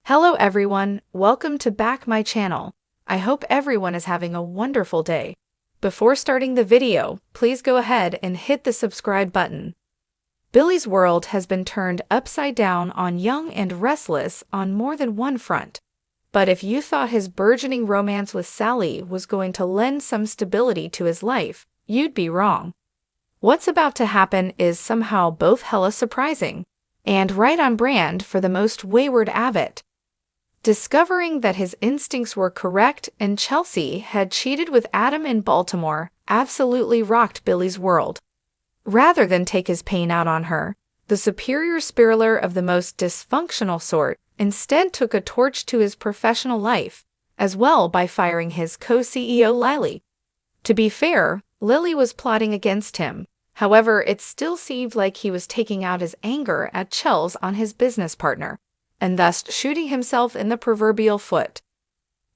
Hello everyone, welcome to back my channel. I hope everyone is having a wonderful day. Before starting the video, please go ahead and hit the subscribe button. Billy's world has been turned upside down on Young and Restless on more than one front. But if you thought his burgeoning romance with Sally was going to lend some stability to his life, you'd be wrong. What's about to happen is somehow both hella surprising, and right on brand for the most wayward Abbott. Discovering that his instincts were correct and Chelsea had cheated with Adam in Baltimore absolutely rocked Billy's world. Rather than take his pain out on her, the superior spiraler of the most dysfunctional sort instead took a torch to his professional life, as well by firing his co-CEO Lily. To be fair, Lily was plotting against him. However, it still seemed like he was taking out his anger at Chels on his business partner, and thus shooting himself in the proverbial foot.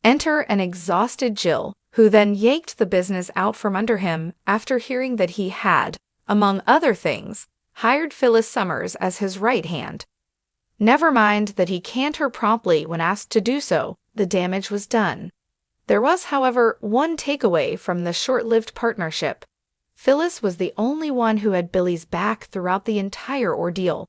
Enter an exhausted Jill, who then yanked the business out from under him after hearing that he had, among other things, hired Phyllis Summers as his right hand. Never mind that he canned her promptly when asked to do so, the damage was done. There was, however, one takeaway from the short-lived partnership. Phyllis was the only one who had Billy's back throughout the entire ordeal.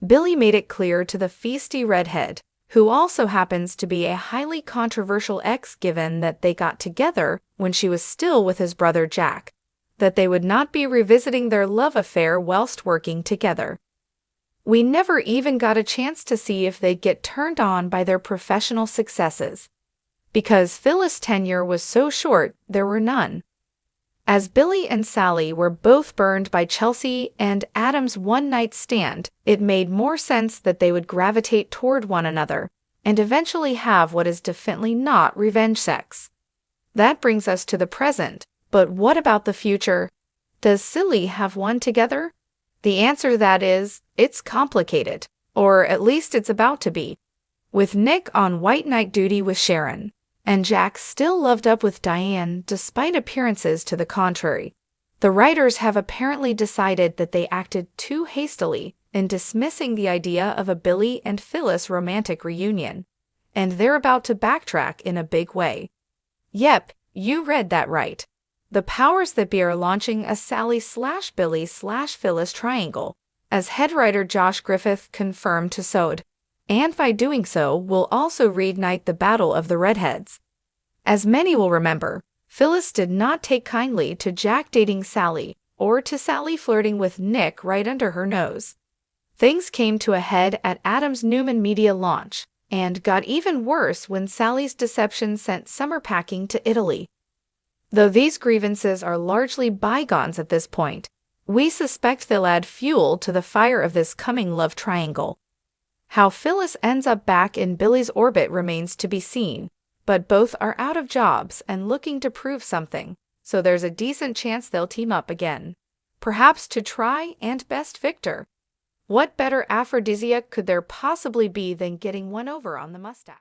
Billy made it clear to the feisty redhead, who also happens to be a highly controversial ex given that they got together when she was still with his brother Jack, that they would not be revisiting their love affair whilst working together. We never even got a chance to see if they'd get turned on by their professional successes. Because Phyllis' tenure was so short, there were none. As Billy and Sally were both burned by Chelsea and Adam's one-night stand, it made more sense that they would gravitate toward one another and eventually have what is definitely not revenge sex. That brings us to the present, but what about the future? Does Silly have one together? The answer to that is, it's complicated, or at least it's about to be. With Nick on white knight duty with Sharon, and Jack still loved up with Diane despite appearances to the contrary, the writers have apparently decided that they acted too hastily in dismissing the idea of a Billy and Phyllis romantic reunion, and they're about to backtrack in a big way. Yep, you read that right. The powers that be are launching a Sally/Billy/Phyllis triangle, as head writer Josh Griffith confirmed to Sode, and by doing so will also reignite the battle of the redheads. As many will remember, Phyllis did not take kindly to Jack dating Sally, or to Sally flirting with Nick right under her nose. Things came to a head at Adam's Newman Media launch, and got even worse when Sally's deception sent Summer packing to Italy. Though these grievances are largely bygones at this point, we suspect they'll add fuel to the fire of this coming love triangle. How Phyllis ends up back in Billy's orbit remains to be seen, but both are out of jobs and looking to prove something, so there's a decent chance they'll team up again. Perhaps to try and best Victor. What better aphrodisiac could there possibly be than getting one over on the mustache?